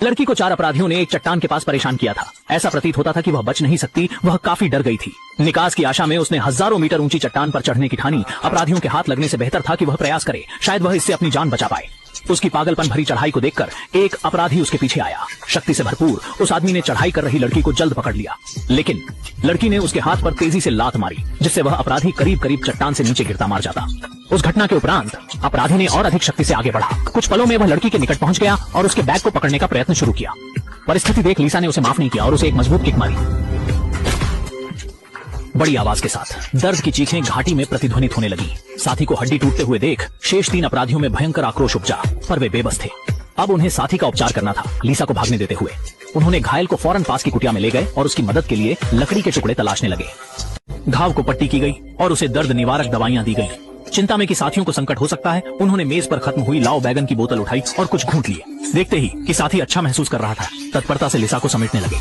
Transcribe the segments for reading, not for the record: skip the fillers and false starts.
लड़की को 4 अपराधियों ने एक चट्टान के पास परेशान किया था। ऐसा प्रतीत होता था कि वह बच नहीं सकती, वह काफी डर गई थी। निकास की आशा में उसने हजारों मीटर ऊंची चट्टान पर चढ़ने की ठानी। अपराधियों के हाथ लगने से बेहतर था कि वह प्रयास करे, शायद वह इससे अपनी जान बचा पाए। उसकी पागलपन भरी चढ़ाई को देखकर एक अपराधी उसके पीछे आया। शक्ति से भरपूर उस आदमी ने चढ़ाई कर रही लड़की को जल्द पकड़ लिया, लेकिन लड़की ने उसके हाथ पर तेजी से लात मारी, जिससे वह अपराधी करीब करीब चट्टान से नीचे गिरता मार जाता। उस घटना के उपरांत अपराधी ने और अधिक शक्ति से आगे बढ़ा। कुछ पलों में वह लड़की के निकट पहुंच गया और उसके बैग को पकड़ने का प्रयत्न शुरू किया। परिस्थिति देख लीसा ने उसे माफ नहीं किया और उसे एक मजबूत किक मारी। बड़ी आवाज के साथ दर्द की चीखें घाटी में प्रतिध्वनित होने लगी। साथी को हड्डी टूटते हुए देख शेष 3 अपराधियों में भयंकर आक्रोश उपजा, पर वे बेबस थे। अब उन्हें साथी का उपचार करना था, लीसा को भागने देते हुए। उन्होंने घायल को फौरन पास की कुटिया में ले गए और उसकी मदद के लिए लकड़ी के टुकड़े तलाशने लगे। घाव को पट्टी की गई और उसे दर्द निवारक दवाइयां दी गई। चिंता में कि साथियों को संकट हो सकता है, उन्होंने मेज पर खत्म हुई लाओ बैगन की बोतल उठाई और कुछ घूंट लिए। देखते ही कि साथी अच्छा महसूस कर रहा था, तत्परता से लिसा को समेटने लगे।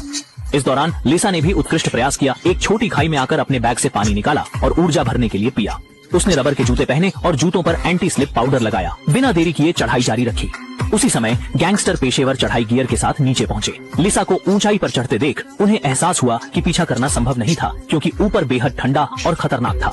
इस दौरान लिसा ने भी उत्कृष्ट प्रयास किया। एक छोटी खाई में आकर अपने बैग से पानी निकाला और ऊर्जा भरने के लिए पिया। उसने रबर के जूते पहने और जूतों पर एंटी स्लिप पाउडर लगाया। बिना देरी किए चढ़ाई जारी रखी। उसी समय गैंगस्टर पेशेवर चढ़ाई गियर के साथ नीचे पहुंचे। लिसा को ऊंचाई पर चढ़ते देख उन्हें एहसास हुआ कि पीछा करना संभव नहीं था, क्योंकि ऊपर बेहद ठंडा और खतरनाक था।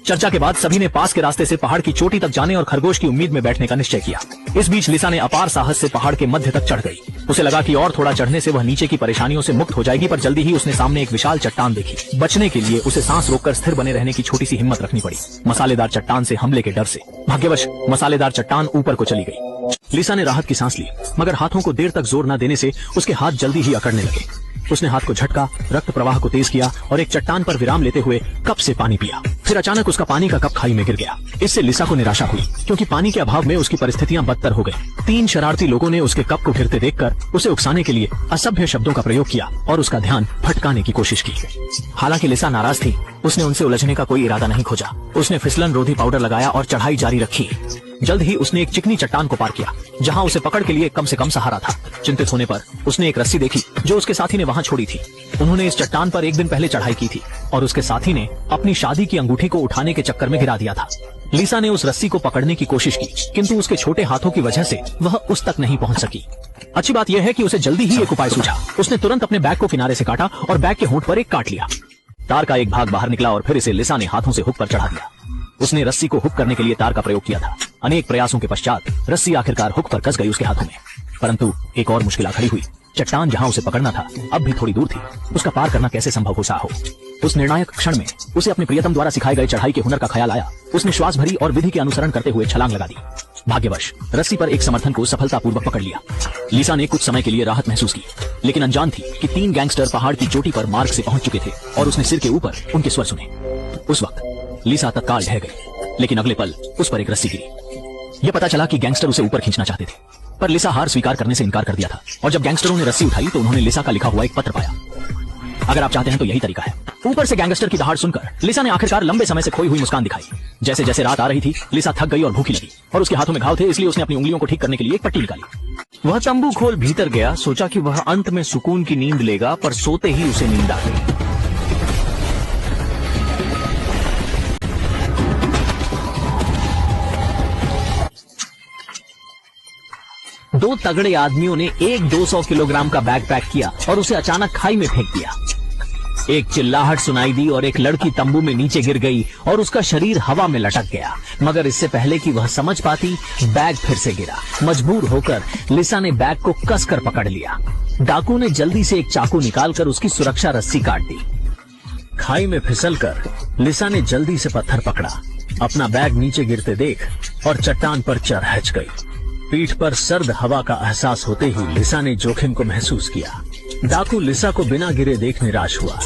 चर्चा के बाद सभी ने पास के रास्ते से पहाड़ की चोटी तक जाने और खरगोश की उम्मीद में बैठने का निश्चय किया। इस बीच लिसा ने अपार साहस से पहाड़ के मध्य तक चढ़ गई। उसे लगा कि और थोड़ा चढ़ने से वह नीचे की परेशानियों से मुक्त हो जाएगी, पर जल्दी ही उसने सामने एक विशाल चट्टान देखी। बचने के लिए उसे सांस रोककर स्थिर बने रहने की छोटी सी हिम्मत रखनी पड़ी, मसालेदार चट्टान से हमले के डर से। भाग्यवश मसालेदार चट्टान ऊपर को चली गई। लिसा ने राहत की सांस ली, मगर हाथों को देर तक जोर न देने से उसके हाथ जल्दी ही अकड़ने लगे। उसने हाथ को झटका, रक्त प्रवाह को तेज किया और एक चट्टान पर विराम लेते हुए कप से पानी पिया। फिर अचानक उसका पानी का कप खाई में गिर गया। इससे लिसा को निराशा हुई, क्योंकि पानी के अभाव में उसकी परिस्थितियां बदतर हो गई। 3 शरारती लोगों ने उसके कप को गिरते देखकर उसे उकसाने के लिए असभ्य शब्दों का प्रयोग किया और उसका ध्यान भटकाने की कोशिश की। हालांकि लिसा नाराज थी, उसने उनसे उलझने का कोई इरादा नहीं खोजा। उसने फिसलन रोधी पाउडर लगाया और चढ़ाई जारी रखी। जल्द ही उसने एक चिकनी चट्टान को पार किया, जहां उसे पकड़ के लिए कम से कम सहारा था। चिंतित होने पर उसने एक रस्सी देखी जो उसके साथी ने वहां छोड़ी थी। उन्होंने इस चट्टान पर एक दिन पहले चढ़ाई की थी और उसके साथी ने अपनी शादी की अंगूठी को उठाने के चक्कर में गिरा दिया था। लिसा ने उस रस्सी को पकड़ने की कोशिश की, किंतु उसके छोटे हाथों की वजह से वह उस तक नहीं पहुंच सकी। अच्छी बात यह है कि उसे जल्दी ही एक उपाय सूझा। उसने तुरंत अपने बैग को किनारे से काटा और बैग के होंठ पर एक काट लिया। तार का एक भाग बाहर निकला और फिर इसे लिसा ने हाथों से हुक पर चढ़ा दिया। उसने रस्सी को हुक करने के लिए तार का प्रयोग किया था। अनेक प्रयासों के पश्चात रस्सी आखिरकार हुक पर कस गई उसके हाथों में। परंतु एक और मुश्किल खड़ी हुई। चट्टान जहां उसे पकड़ना था अब भी थोड़ी दूर थी। उसका पार करना कैसे संभव हो सा हो। उस निर्णायक क्षण में उसे अपने प्रियतम द्वारा सिखाए गए चढ़ाई के हुनर का ख्याल आया। उसने श्वास भरी और विधि के अनुसरण करते हुए छलांग लगा दी। भाग्यवश रस्सी पर एक समर्थन को सफलतापूर्वक पकड़ लिया। लिसा ने कुछ समय के लिए राहत महसूस की, लेकिन अनजान थी कि 3 गैंगस्टर पहाड़ की चोटी पर मार्ग से पहुंच चुके थे और उसने सिर के ऊपर उनके स्वर सुने। उस वक्त लिसा तत्काल ढह गई, लेकिन अगले पल उस पर एक रस्सी गिरी। यह पता चला कि गैंगस्टर उसे ऊपर खींचना चाहते थे, पर लिसा हार स्वीकार करने से इनकार कर दिया था। और जब गैंगस्टरों ने रस्सी उठाई तो उन्होंने लिसा का लिखा हुआ एक पत्र पाया। अगर आप चाहते हैं तो यही तरीका है। ऊपर से गैंगस्टर की दहाड़ सुनकर लिसा ने आखिरकार लंबे समय से खोई हुई मुस्कान दिखाई। जैसे जैसे रात आ रही थी, लिसा थक गई और भूखी लगी, और उसके हाथों में घाव थे, इसलिए उसने अपनी उंगलियों को ठीक करने के लिए एक पट्टी निकाली। वह तंबू खोल भीतर गया, सोचा कि वह अंत में सुकून की नींद लेगा, पर सोते ही उसे नींद आ गई। 2 तगड़े आदमियों ने एक 200 किलोग्राम का बैग पैक किया और उसे अचानक खाई में फेंक दिया। एक चिल्लाहट सुनाई दी और एक लड़की तंबू में नीचे गिर गई और उसका शरीर हवा में लटक गया। मगर इससे पहले कि वह समझ पाती, बैग फिर से गिरा। मजबूर होकर लिसा ने बैग को कसकर पकड़ लिया। डाकू ने जल्दी से एक चाकू निकालकर उसकी सुरक्षा रस्सी काट दी। खाई में फिसलकर लिसा ने जल्दी से पत्थर पकड़ा, अपना बैग नीचे गिरते देख और चट्टान पर चढ़ गई। पीठ पर सर्द हवा का एहसास होते ही लिसा ने जोखिम को महसूस किया। डाकू लिसा को बिना गिरे देख निराश हुआ।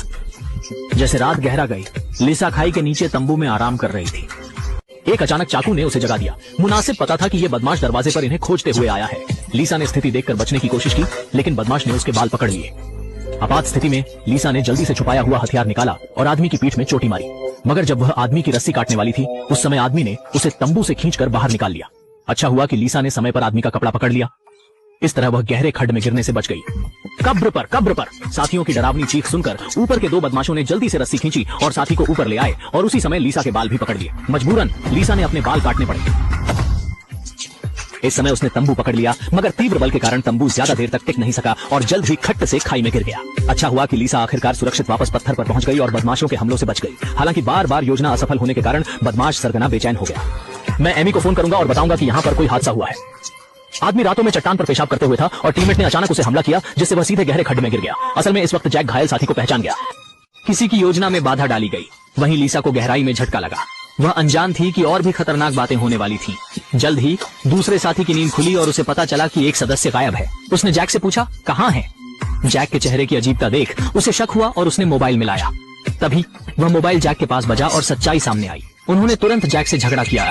जैसे रात गहरा गई, लिसा खाई के नीचे तंबू में आराम कर रही थी। एक अचानक चाकू ने उसे जगा दिया। मुनासिब पता था कि यह बदमाश दरवाजे पर इन्हें खोजते हुए आया है। लिसा ने स्थिति देखकर बचने की कोशिश की, लेकिन बदमाश ने उसके बाल पकड़ लिए। आपात स्थिति में लिसा ने जल्दी से छुपाया हुआ हथियार निकाला और आदमी की पीठ में चोटी मारी। मगर जब वह आदमी की रस्सी काटने वाली थी, उस समय आदमी ने उसे तंबू से खींचकर बाहर निकाल लिया। अच्छा हुआ कि लिसा ने समय पर आदमी का कपड़ा पकड़ लिया। इस तरह वह गहरे खड्ड में गिरने से बच गई। कब्र पर, कब्र पर! साथियों की डरावनी चीख सुनकर ऊपर के 2 बदमाशों ने जल्दी से रस्सी खींची और साथी को ऊपर ले आए, और उसी समय लिसा के बाल भी पकड़ लिए। मजबूरन लिसा ने अपने बाल काटने पड़े। इस समय उसने तंबू पकड़ लिया, मगर तीव्र बल के कारण तंबू ज्यादा देर तक टिक नहीं सका और जल्द ही खट्ट से खाई में गिर गया। अच्छा हुआ कि लीसा आखिरकार सुरक्षित वापस पत्थर पर पहुंच गई और बदमाशों के हमलों से बच गई। हालांकि बार बार योजना असफल होने के कारण बदमाश सरगना बेचैन हो गया। मैं एमी को फोन करूंगा और बताऊंगा कि यहाँ पर कोई हादसा हुआ है। आदमी रातों में चट्टान पर पेशाब करते हुए था और टीममेट ने अचानक उसे हमला किया, जिससे वह सीधे गहरे खड्ड में गिर गया। असल में इस वक्त जैक घायल साथी को पहचान गया। किसी की योजना में बाधा डाली गई। वहीं लीसा को गहराई में झटका लगा। वह अनजान थी कि और भी खतरनाक बातें होने वाली थीं। जल्द ही दूसरे साथी की नींद खुली और उसे पता चला कि एक सदस्य गायब है। उसने जैक से पूछा, कहाँ है? जैक के चेहरे की अजीबता देख उसे शक हुआ और उसने मोबाइल मिलाया। तभी वह मोबाइल जैक के पास बजा और सच्चाई सामने आई। उन्होंने तुरंत जैक से झगड़ा किया।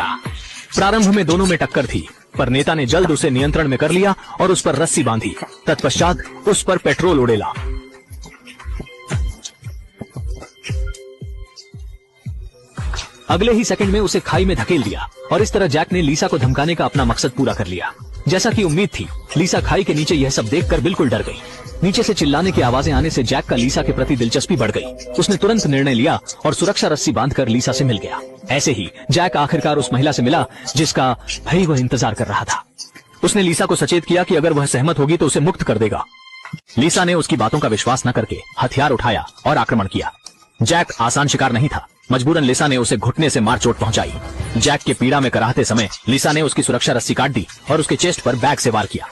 प्रारंभ में दोनों में टक्कर थी, पर नेता ने जल्द उसे नियंत्रण में कर लिया और उस पर रस्सी बांधी। तत्पश्चात उस पर पेट्रोल उड़ेला। अगले ही सेकंड में उसे खाई में धकेल दिया और इस तरह जैक ने लीसा को धमकाने का अपना मकसद पूरा कर लिया। जैसा कि उम्मीद थी, लीसा खाई के नीचे यह सब देखकर बिल्कुल डर गई। नीचे से चिल्लाने की आवाजें आने से जैक का लीसा के प्रति दिलचस्पी बढ़ गई। उसने तुरंत निर्णय लिया और सुरक्षा रस्सी बांधकर लीसा से मिल गया। ऐसे ही जैक आखिरकार उस महिला से मिला जिसका भाई वह इंतजार कर रहा था। उसने लीसा को सचेत किया कि अगर वह सहमत होगी तो उसे मुक्त कर देगा। लीसा ने उसकी बातों का विश्वास न करके हथियार उठाया और आक्रमण किया। जैक आसान शिकार नहीं था। मजबूरन लीसा ने उसे घुटने से मार चोट पहुंचाई। जैक के पीड़ा में कराहते समय लीसा ने उसकी सुरक्षा रस्सी काट दी और उसके चेस्ट पर बैग से वार किया।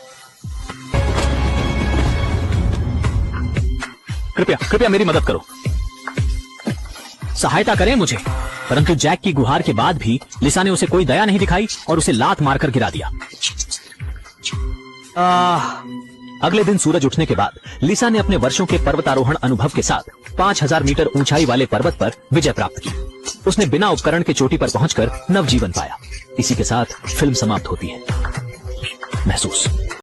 कृपया मेरी मदद करो, सहायता करें मुझे। परंतु जैक की गुहार के बाद भी लीसा ने उसे कोई दया नहीं दिखाई और उसे लात मारकर गिरा दिया। अगले दिन सूरज उठने के बाद लीसा ने अपने वर्षों के पर्वतारोहण अनुभव के साथ 5000 मीटर ऊंचाई वाले पर्वत पर विजय प्राप्त की। उसने बिना उपकरण के चोटी पर पहुंचकर नवजीवन पाया। इसी के साथ फिल्म समाप्त होती है। महसूस